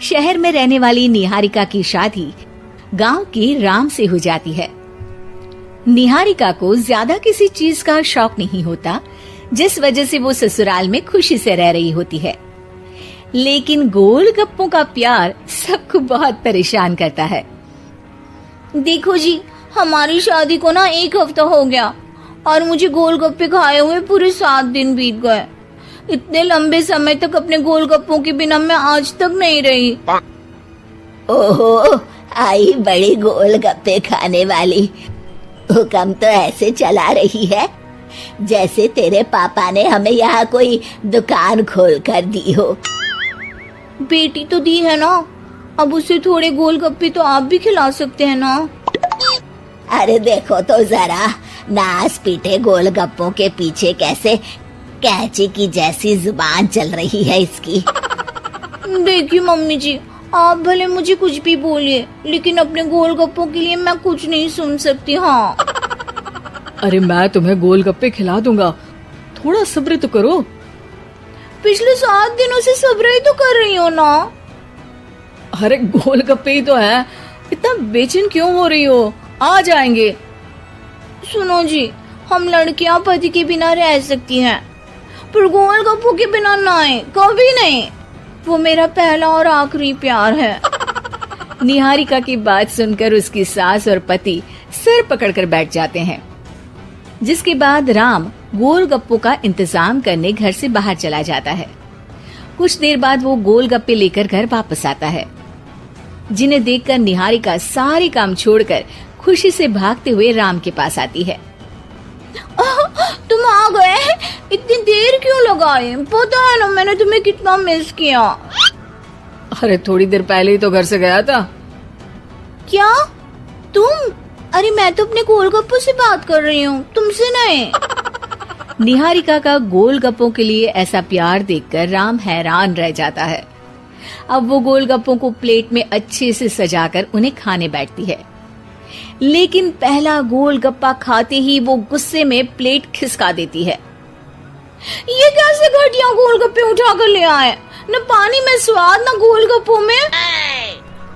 शहर में रहने वाली निहारिका की शादी गांव के राम से हो जाती है। निहारिका को ज्यादा किसी चीज का शौक नहीं होता, जिस वजह से वो ससुराल में खुशी से रह रही होती है। लेकिन गोलगप्पों का प्यार सबको बहुत परेशान करता है। देखो जी, हमारी शादी को ना 1 हफ्ता हो गया और मुझे गोलगप्पे खाए हुए पूरे 7 दिन बीत गए। इतने लंबे समय तक अपने गोलगप्पों के बिना मैं आज तक नहीं रही। ओहो, आई बड़ी गोलगप्पे खाने वाली। हुक्म तो ऐसे चला रही है जैसे तेरे पापा ने हमें यहाँ कोई दुकान खोल कर दी हो। बेटी तो दी है ना, अब उसे थोड़े गोलगप्पे तो आप भी खिला सकते हैं ना। अरे देखो तो जरा, नास पीटे गोलगप्पों के पीछे कैसे कैंची की जैसी जुबान चल रही है इसकी। देखिए मम्मी जी, आप भले मुझे कुछ भी बोलिए, लेकिन अपने गोलगप्पों के लिए मैं कुछ नहीं सुन सकती। हाँ, अरे मैं तुम्हें गोलगप्पे खिला दूंगा, थोड़ा सब्र तो करो। पिछले 7 दिनों से सब्र ही तो कर रही हो ना। अरे गोलगप्पे ही तो है, इतना बेचैन क्यों हो रही हो? आ जाएंगे। सुनो जी, हम लड़कियां पति के बिना रह सकती हैं, पर गोलगप्पों के बिना नहीं, कभी नहीं। वो मेरा पहला और आखिरी प्यार है। निहारिका की बात सुनकर उसकी सास और पति सिर पकड़कर बैठ जाते हैं। जिसके बाद राम गोलगप्पों का इंतजाम करने घर से बाहर चला जाता है। कुछ देर बाद वो गोलगप्पे लेकर घर वापस आता है, जिन्हें देखकर निहारिका सारे काम छोड़कर खुशी से भागते हुए राम के पास आती है। तुम आ गए? इतनी देर क्यों लगाई? पता है ना मैंने तुम्हें कितना मिस किया। अरे थोड़ी देर पहले ही तो घर से गया था। क्या तुम? अरे मैं तो अपने गोलगप्पों से बात कर रही हूँ, तुमसे नहीं। निहारिका का गोलगप्पों के लिए ऐसा प्यार देखकर राम हैरान रह जाता है। अब वो गोलगप्पों को प्लेट में अच्छे से सजाकर उन्हें खाने बैठती है, लेकिन पहला गोलगप्पा खाते ही वो गुस्से में प्लेट खिसका देती है। ये कैसे घटिया गोलगप्पे उठा कर ले आए? न पानी में स्वाद, न गोलगप्पों में।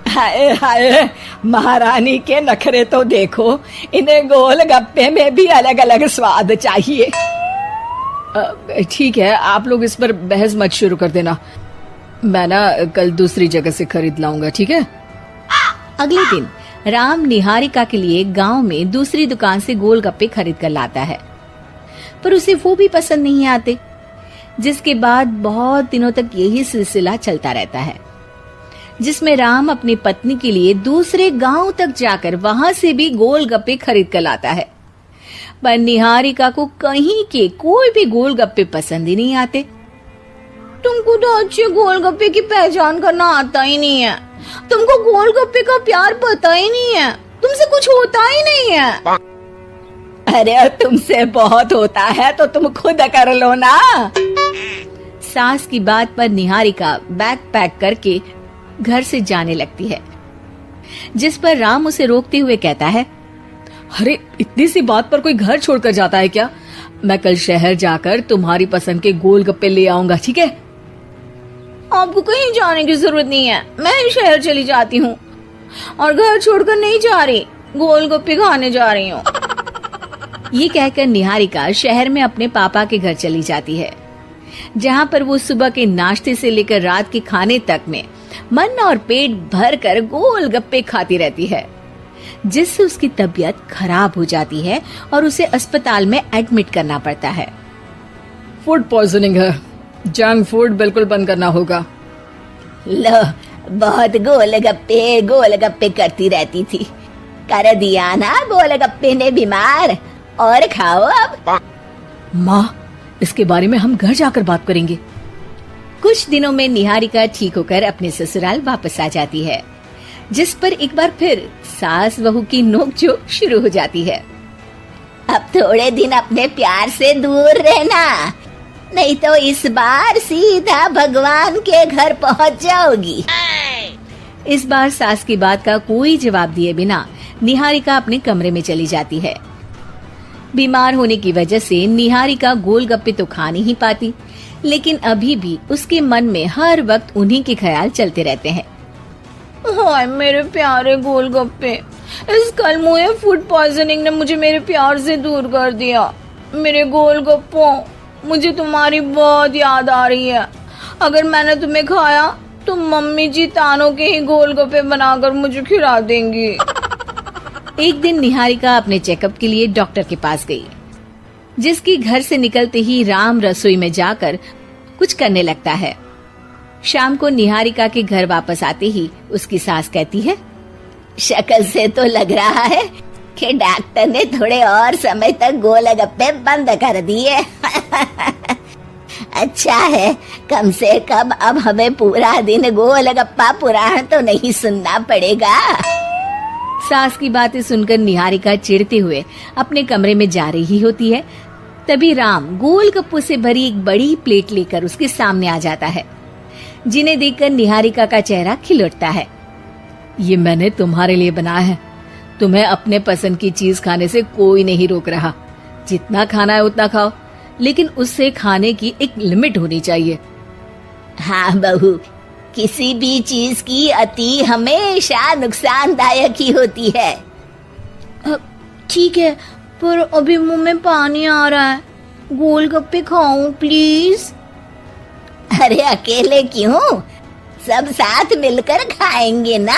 हाय हाय, महारानी के नखरे तो देखो, इन्हें गोलगप्पे में भी अलग अलग स्वाद चाहिए। ठीक है, आप लोग इस पर बहस मत शुरू कर देना, मैं ना कल दूसरी जगह से खरीद लाऊंगा, ठीक है? अगले दिन राम निहारिका के लिए गांव में दूसरी दुकान से गोलगप्पे खरीद कर लाता है, पर उसे वो भी पसंद नहीं आते। जिसके बाद बहुत दिनों तक यही सिलसिला चलता रहता है, जिसमें राम अपनी पत्नी के लिए दूसरे गांव तक जाकर वहां से भी गोलगप्पे खरीद कर लाता है, पर निहारिका को कहीं के कोई भी गोलगप्पे पसंद ही नहीं आते। तुमको तो अच्छे गोलगप्पे की पहचान करना आता ही नहीं है। तुमको गोलगप्पे का प्यार पता ही नहीं है, तुमसे कुछ होता ही नहीं है। अरे तुमसे बहुत होता है तो तुम खुद कर लो ना। सास की बात पर निहारिका बैग पैक करके घर से जाने लगती है, जिस पर राम उसे रोकते हुए कहता है, अरे इतनी सी बात पर कोई घर छोड़कर जाता है क्या? मैं कल शहर जाकर तुम्हारी पसंद के गोलगप्पे ले आऊंगा, ठीक है? आपको कहीं जाने की जरूरत नहीं है, मैं ही शहर चली जाती हूँ और घर छोड़कर नहीं जा रही, गोलगप्पे खाने जा रही हूँ। ये कहकर निहारिका शहर में अपने पापा के घर चली जाती है, जहाँ पर वो सुबह के नाश्ते से लेकर रात के खाने तक में मन और पेट भर कर गोलगप्पे खाती रहती है, जिससे उसकी तबीयत खराब हो जाती है और उसे अस्पताल में एडमिट करना पड़ता है। फूड पॉइजनिंग है, जंक फूड बिल्कुल बंद करना होगा। लो, बहुत गोलगप्पे गोलगप्पे करती रहती थी, कर दिया ना गोलगप्पे ने बीमार। और खाओ अब। माँ, इसके बारे में हम घर जाकर बात करेंगे। कुछ दिनों में निहारिका ठीक होकर अपने ससुराल वापस आ जाती है, जिस पर एक बार फिर सास बहू की नोकझोंक शुरू हो जाती है। अब थोड़े दिन अपने प्यार से दूर रहना, नहीं तो इस बार सीधा भगवान के घर पहुंच जाओगी। इस बार सास की बात का कोई जवाब दिए बिना निहारिका अपने कमरे में चली जाती है। बीमार होने की वजह से निहारिका गोलगप्पे तो खा नहीं पाती, लेकिन अभी भी उसके मन में हर वक्त उन्हीं के ख्याल चलते रहते हैं। हाय मेरे प्यारे गोलगप्पे, इस कल मुझे फूड पॉइजनिंग ने मुझे मेरे प्यार से दूर कर दिया। मेरे गोलगप्पों, मुझे तुम्हारी बहुत याद आ रही है। अगर मैंने तुम्हें खाया तो मम्मी जी तानों के ही गोलगप्पे बनाकर मुझे खिला देंगी। एक दिन निहारिका अपने चेकअप के लिए डॉक्टर के पास गई, जिसकी घर से निकलते ही राम रसोई में जाकर कुछ करने लगता है। शाम को निहारिका के घर वापस आते ही उसकी सास कहती है, शक्ल से तो लग रहा है कि डॉक्टर ने थोड़े और समय तक गोलगप्पे बंद कर दिए। अच्छा है, कम से कम अब हमें पूरा दिन गोलगप्पा पुराण तो नहीं सुनना पड़ेगा। सास की बातें सुनकर निहारिका चिढ़ते हुए अपने कमरे में जा रही होती है। तभी राम गोलगप्पों से भरी एक बड़ी प्लेट लेकर उसके सामने आ जाता है, जिन्हें देखकर निहारिका का चेहरा खिल उठता है। ये मैंने तुम्हारे लिए बनाया है। तुम्हें अपने पसंद की चीज खाने से कोई नहीं रोक रहा। जितना खाना है उतना खाओ, लेकिन उससे खाने की एक लिमिट होनी चाहिए। हाँ बहू, किसी भी चीज की अति हमेशा नुकसानदायक ही होती है। ठीक है, पर अभी मुंह में पानी आ रहा है। गोलगप्पे खाऊं प्लीज? अरे अकेले क्यों, सब साथ मिलकर खाएंगे ना।